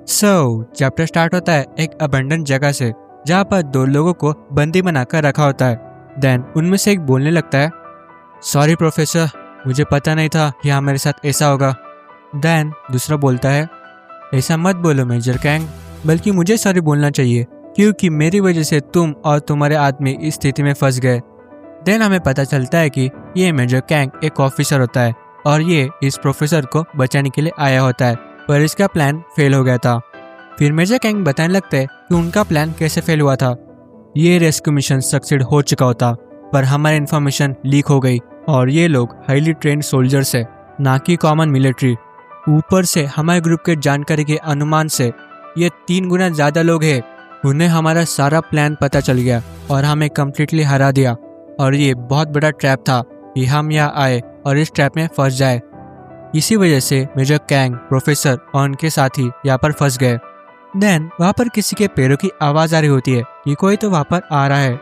Chapter start होता है एक अबंडन जगह से जहाँ पर दो लोगों को बंदी बनाकर रखा होता है। देन उनमें से एक बोलने लगता है, सॉरी प्रोफेसर, मुझे पता नहीं था कि हाँ मेरे साथ ऐसा होगा। देन दूसरा बोलता है, ऐसा मत बोलो मेजर कैंग, बल्कि मुझे सॉरी बोलना चाहिए क्योंकि मेरी वजह से तुम और तुम्हारे आदमी इस स्थिति में फंस गए। देन हमें पता चलता है कि ये मेजर कैंग एक ऑफिसर होता है और ये इस प्रोफेसर को बचाने के लिए आया होता है, पर इसका प्लान फेल हो गया था। फिर मेजर कैंग बताने लगते हैं कि उनका प्लान कैसे फेल हुआ था। ये रेस्क्यू मिशन सक्सेड हो चुका होता, पर हमारी इन्फॉर्मेशन लीक हो गई और ये लोग हाईली ट्रेंड सोल्जर्स है, ना कि कॉमन मिलिट्री। ऊपर से हमारे ग्रुप के जानकारी के अनुमान से ये 3 गुना ज्यादा लोग हैं। उन्हें हमारा सारा प्लान पता चल गया और हमें कम्प्लीटली हरा दिया और ये बहुत बड़ा ट्रैप था कि हम यहाँ आए और इस ट्रैप में फंस जाए। इसी वजह से मेजर कैंग, प्रोफेसर और उनके साथी यहाँ पर फंस गए। देन वहाँ पर किसी के पैरों की आवाज आ रही होती है कि कोई तो वहाँ पर आ रहा है।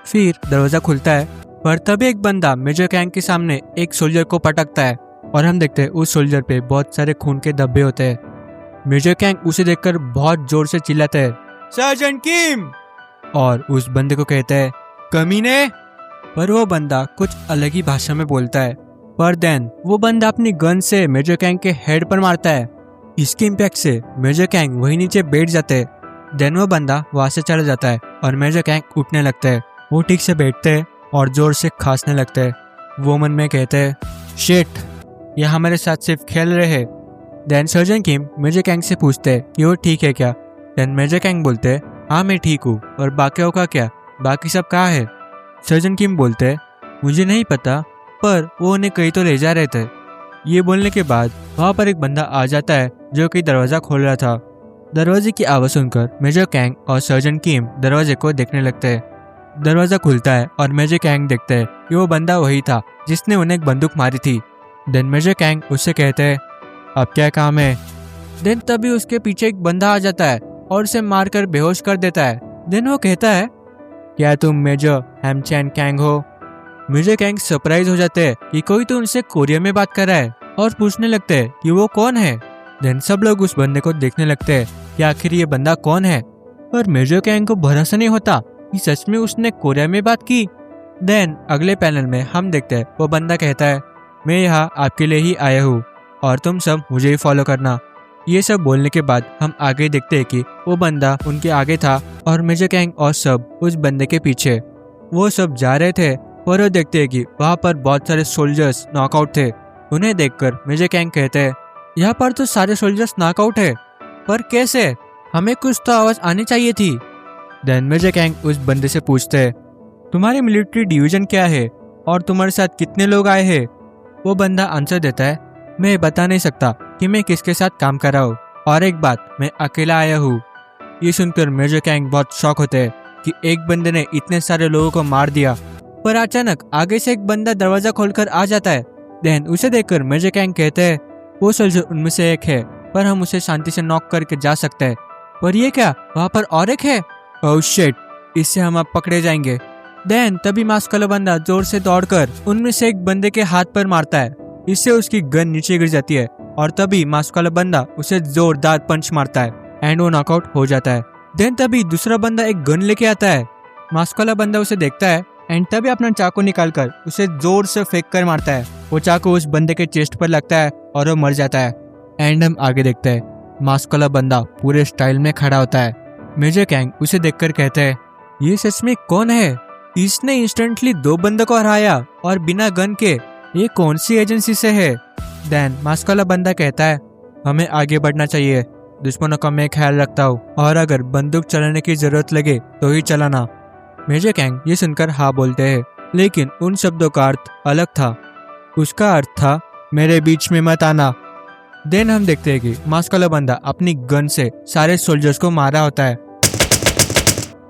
फिर दरवाजा खुलता है, पर तभी एक बंदा मेजर कैंग के सामने एक सोल्जर को पटकता है और हम देखते हैं उस सोल्जर पे बहुत सारे खून के धब्बे होते हैं। मेजर कैंग उसे देखकर बहुत जोर से चिल्लाता है, सर्जेंट किम, और उस बंदे को कहता है, कमीने। पर वो बंदा कुछ अलग ही भाषा में बोलता है। पर देन वो बंदा अपनी गन से मेजर कैंग के हेड पर मारता है। इसके इम्पैक्ट से मेजर कैंग वहीं नीचे बैठ जाते हैं। देन वो बंदा वहां से चला जाता है और मेजर कैंग उठने लगता है। वो ठीक से बैठते हैं और जोर से खांसने लगते हैं। वो मन में कहते हैं, शिट, ये हमारे साथ सिर्फ खेल रहे हैं। देन सर्जन किम मेजर कैंग से पूछते हैं कि वो ठीक है क्या। देन मेजर कैंग बोलते हैं, हाँ मैं ठीक हूँ, और बाकियों का क्या, बाकी सब कहाँ है। सर्जन किम बोलते हैं, मुझे नहीं पता, पर वो उन्हें कहीं तो ले जा रहे थे। ये बोलने के बाद वहाँ पर एक बंदा आ जाता है जो कि दरवाजा खोल रहा था। दरवाजे की आवाज सुनकर मेजर कैंग और सर्जन किम दरवाजे को देखने लगते हैं। दरवाजा खुलता है और मेजर कैंग देखते हैं कि वो बंदा वही था जिसने उन्हें एक बंदूक मारी थी। देन मेजर कैंग उससे कहते हैं, अब क्या काम है। देन तभी उसके पीछे एक बंदा आ जाता है और उसे मारकर बेहोश कर देता है। देन वो कहता है, क्या तुम मेजर हैमचैन कैंग हो। मेजर कैंग सरप्राइज हो जाते हैं कि कोई तो उनसे कोरिया में बात कर रहा है और पूछने लगते हैं कि वो कौन है। देन सब लोग उस बंदे को देखने लगते हैं कि आखिर ये बंदा कौन है, पर मेजर कैंग को भरोसा नहीं होता कि सच में उसने कोरिया में बात की। देन अगले पैनल में हम देखते हैं वो बंदा कहता है, मैं यहाँ आपके लिए ही आया हूँ और तुम सब मुझे ही फॉलो करना। ये सब बोलने के बाद हम आगे देखते हैं कि वो बंदा उनके आगे था और मेजर कैंग और सब उस बंदे के पीछे। वो सब जा रहे थे और वो देखते हैं कि वहाँ पर बहुत सारे सोल्जर्स नॉकआउट थे। उन्हें देखकर मेजर कैंग कहते हैं, यहाँ पर तो सारे सोल्जर्स नॉकआउट है, पर कैसे, हमें कुछ तो आवाज आनी चाहिए थी। देन मेजर कैंग उस बंदे से पूछते हैं, तुम्हारी मिलिट्री डिवीजन क्या है और तुम्हारे साथ कितने लोग आए हैं। वो बंदा आंसर देता है, मैं बता नहीं सकता कि मैं किसके साथ काम कर रहा हूँ, और एक बात, मैं अकेला आया हूँ। ये सुनकर मेजर कैंग बहुत शॉक होते हैं कि एक बंदे ने इतने सारे लोगों को मार दिया। पर अचानक आगे से एक बंदा दरवाजा खोलकर आ जाता है। देन उसे देखकर मेजर कैंग कहते हैं, वो सोल्जर उनमें से एक है, पर हम उसे शांति से नॉक करके जा सकते हैं। पर ये क्या, वहाँ पर और एक है। ओह शिट, इससे हम अब पकड़े जाएंगे। देन तभी मास्क वाला बंदा जोर से दौड़कर उनमें से एक बंदे के हाथ पर मारता है। इससे उसकी गन नीचे गिर जाती है और तभी मास्क वाला बंदा उसे जोरदार पंच मारता है एंड वो नॉकआउट हो जाता है। देन तभी दूसरा बंदा एक गन लेके आता है। मास्क वाला बंदा उसे देखता है एंड तभी अपना चाकू निकालकर उसे जोर से फेंक कर मारता है। वो चाकू उस बंदे के चेस्ट पर लगता है और वो मर जाता है। एंड हम आगे देखते हैं, मास्क वाला बंदा पूरे स्टाइल में खड़ा होता है। मेजर कैंग उसे देखकर कहते हैं, ये सच में कौन है, इसने इंस्टेंटली 2 बंदों को हराया और बिना गन के, ये कौन सी एजेंसी से है। देन मास्क वाला बंदा कहता है, हमें आगे बढ़ना चाहिए, दुश्मनों का मैं ख्याल रखता हूँ और अगर बंदूक चलाने की जरूरत लगे तो ही चलाना। मेजर कैंग ये सुनकर हाँ बोलते हैं, लेकिन उन शब्दों का अर्थ अलग था। उसका अर्थ था, मेरे बीच में मत आना। देन हम देखते हैं कि मास्क वाला बंदा अपनी गन से सारे सोल्जर्स को मारा होता है।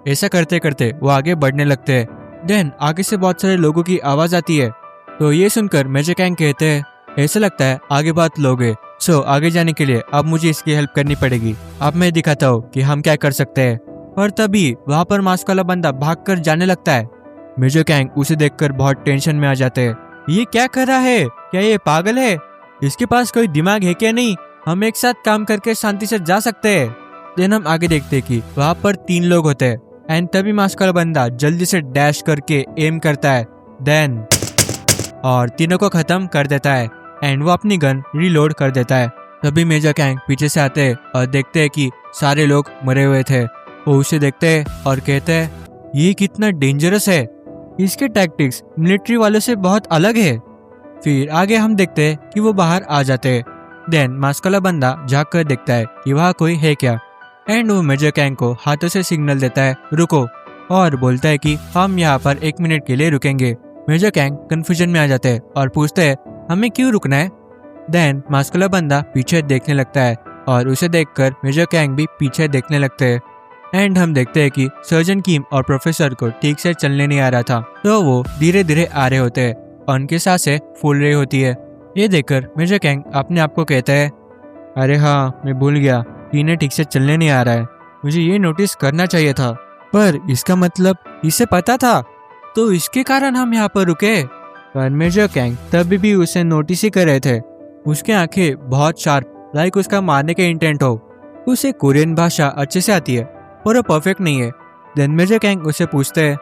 ऐसा करते करते वो आगे बढ़ने लगते हैं। देन आगे से बहुत सारे लोगों की आवाज आती है। तो ये सुनकर मेजर कैंग कहते हैं, ऐसा लगता है आगे बहुत लोग हैं, सो आगे जाने के लिए अब मुझे इसकी हेल्प करनी पड़ेगी। अब मैं दिखाता हूँ कि हम क्या कर सकते हैं। और तभी वहाँ पर मास्क वाला बंदा भागकर जाने लगता है। मेजर कैंग उसे देखकर बहुत टेंशन में आ जाते हैं। ये क्या कर रहा है, क्या ये पागल है, इसके पास कोई दिमाग है क्या नहीं, हम एक साथ काम करके शांति से जा सकते हैं। देन हम आगे देखते हैं कि वहाँ पर 3 लोग होते हैं एंड तभी मास्क वाला बंदा जल्दी से डैश करके एम करता है देन और तीनों को खत्म कर देता है एंड वो अपनी गन रीलोड कर देता है। तभी मेजर कैंग पीछे से आते हैं और देखते हैं कि सारे लोग मरे हुए थे। वो उसे देखते हैं और कहते हैं ये कितना डेंजरस है, इसके टैक्टिक्स मिलिट्री वालों से बहुत अलग है। फिर आगे हम देखते हैं कि वो बाहर आ जाते हैं। देन मास्क वाला बंदा झाँक कर देखता है कि वहाँ कोई है क्या एंड वो मेजर कैंग को हाथों से सिग्नल देता है रुको और बोलता है कि हम यहाँ पर 1 मिनट के लिए रुकेंगे। मेजर कैंग कंफ्यूजन में आ जाते हैं और पूछते हैं हमें क्यों रुकना है। देन मास्क वाला बंदा पीछे देखने लगता है और उसे देखकर मेजर कैंग भी पीछे देखने लगते हैं एंड हम देखते हैं कि सर्जन किम और प्रोफेसर को ठीक से चलने नहीं आ रहा था, तो वो धीरे धीरे आ रहे होते हैं और उनकी सांसें फूल रही होती है। ये देखकर मेजर कैंग अपने आप को कहता है अरे हाँ मैं भूल गया, इन्हें ठीक से चलने नहीं आ रहा है, मुझे ये नोटिस करना चाहिए था। पर इसका मतलब इसे पता था, तो इसके कारण हम यहाँ पर रुके। पर मेजर कैंग तभी भी उसे नोटिस ही कर रहे थे। उसके आंखें बहुत शार्प, लाइक उसका मारने के इंटेंट हो। उसे कोरियन भाषा अच्छे से आती है पर वो परफेक्ट नहीं है। देन मेजर कैंग उसे पूछते हैं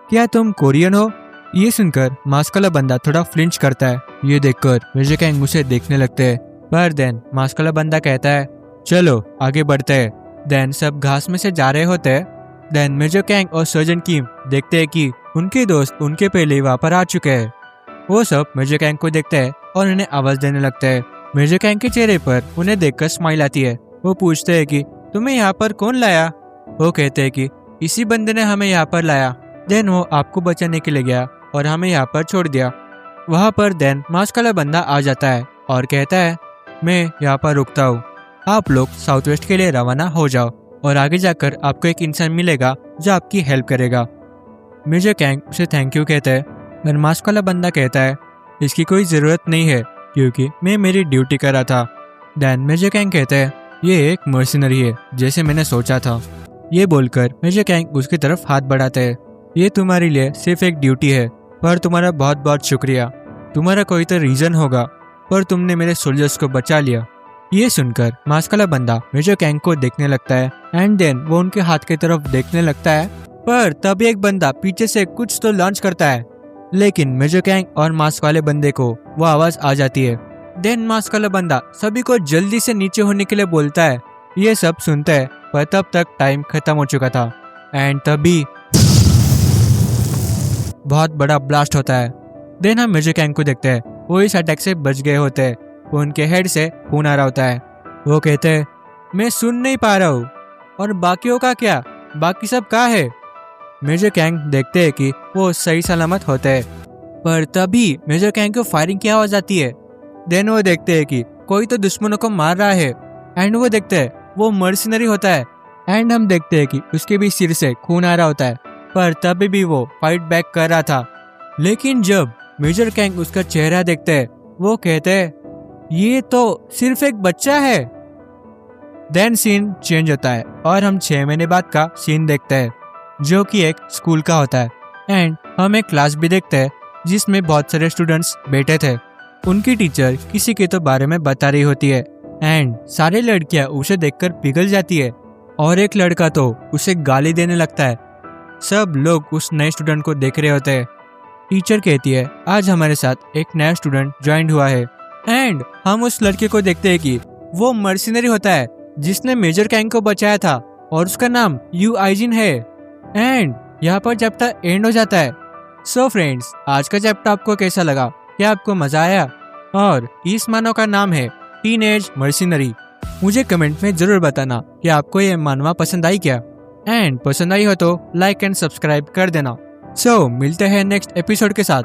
क्या तुम कोरियन हो। ये सुनकर मास्क वाला बंदा थोड़ा फ्लिंच करता है। ये देखकर मेजर कैंग उसे देखने लगते हैं। पर देन मास्क वाला बंदा कहता है चलो आगे बढ़ते हैं। देन सब घास में से जा रहे होते हैं। देन मेजर कैंग और सर्जन किम देखते हैं कि उनके दोस्त उनके पहले ही वहाँ पर आ चुके हैं। वो सब मेजर कैंग को देखते हैं और उन्हें आवाज देने लगते हैं। मेजर कैंग के चेहरे पर उन्हें देखकर स्माइल आती है। वो पूछते हैं कि तुम्हें यहाँ पर कौन लाया। वो कहते हैं कि इसी बंदे ने हमें यहाँ पर लाया। देन वो आपको बचाने के लिए गया और हमें यहाँ पर छोड़ दिया। वहाँ पर देन मास्क वाला बंदा आ जाता है और कहता है मैं यहाँ पर रुकता हूँ, आप लोग साउथ वेस्ट के लिए रवाना हो जाओ और आगे जाकर आपको एक इंसान मिलेगा जो आपकी हेल्प करेगा। मेजर कैंग उसे थैंक यू कहता है पर मास्क वाला बंदा कहता है इसकी कोई ज़रूरत नहीं है क्योंकि मैं मेरी ड्यूटी कर रहा था। देन मेजर कैंग कहते हैं ये एक मर्सिनरी है जैसे मैंने सोचा था। ये बोलकर मेजर कैंग उसकी तरफ हाथ बढ़ाते हैं। ये तुम्हारे लिए सिर्फ एक ड्यूटी है पर तुम्हारा बहुत बहुत शुक्रिया। तुम्हारा कोई तो रीज़न होगा पर तुमने मेरे सोल्जर्स को बचा लिया। ये सुनकर मास्क वाला बंदा मेजर कैंग को देखने लगता है एंड देन वो उनके हाथ की तरफ देखने लगता है। पर तभी एक बंदा पीछे से कुछ तो लॉन्च करता है, लेकिन मेजर कैंग और मास्क वाले बंदे को वो आवाज आ जाती है। देन मास्क वाला बंदा सभी को जल्दी से नीचे होने के लिए बोलता है। ये सब सुनते हैं पर तब तक टाइम खत्म हो चुका था एंड तभी बहुत बड़ा ब्लास्ट होता है। देन हम मेजर कैंग को देखते हैं, वो इस अटैक से बच गए होते हैं। उनके हेड से खून आ रहा होता है। वो कहते हैं मैं सुन नहीं पा रहा हूँ और बाकियों का क्या, बाकी सब कहाँ है। मेजर कैंग देखते हैं कि वो सही सलामत होते हैं। पर तभी मेजर कैंग को फायरिंग की आवाज आती है। देन वो देखते हैं कि कोई तो दुश्मनों को मार रहा है एंड वो देखते हैं वो मर्सिनरी होता है एंड हम देखते हैं कि उसके भी सिर से खून आ रहा होता है। पर तभी भी वो फाइट बैक कर रहा था। लेकिन जब मेजर कैंग उसका चेहरा देखते हैं वो कहते हैं ये तो सिर्फ एक बच्चा है। देन सीन चेंज होता है और हम 6 महीने बाद का सीन देखते हैं जो कि एक स्कूल का होता है एंड हम एक क्लास भी देखते हैं जिसमें बहुत सारे स्टूडेंट्स बैठे थे। उनकी टीचर किसी के तो बारे में बता रही होती है एंड सारे लड़कियां उसे देखकर पिघल जाती है और एक लड़का तो उसे गाली देने लगता है। सब लोग उस नए स्टूडेंट को देख रहे होते हैं। टीचर कहती है आज हमारे साथ एक नया स्टूडेंट ज्वाइन हुआ है एंड हम उस लड़के को देखते हैं कि वो मर्सिनरी होता है जिसने मेजर कैंग को बचाया था और उसका नाम यू आइजिन है। एंड यहाँ पर चैप्टर एंड हो जाता है। सो फ्रेंड्स, आज का चैप्टर आपको कैसा लगा? क्या आपको मजा आया? और इस मानव का नाम है टीनेज मर्सिनरी। मुझे कमेंट में जरूर बताना कि आपको ये मानवा पसंद आई क्या, एंड पसंद आई हो तो लाइक एंड सब्सक्राइब कर देना। सो मिलते हैं नेक्स्ट एपिसोड के साथ।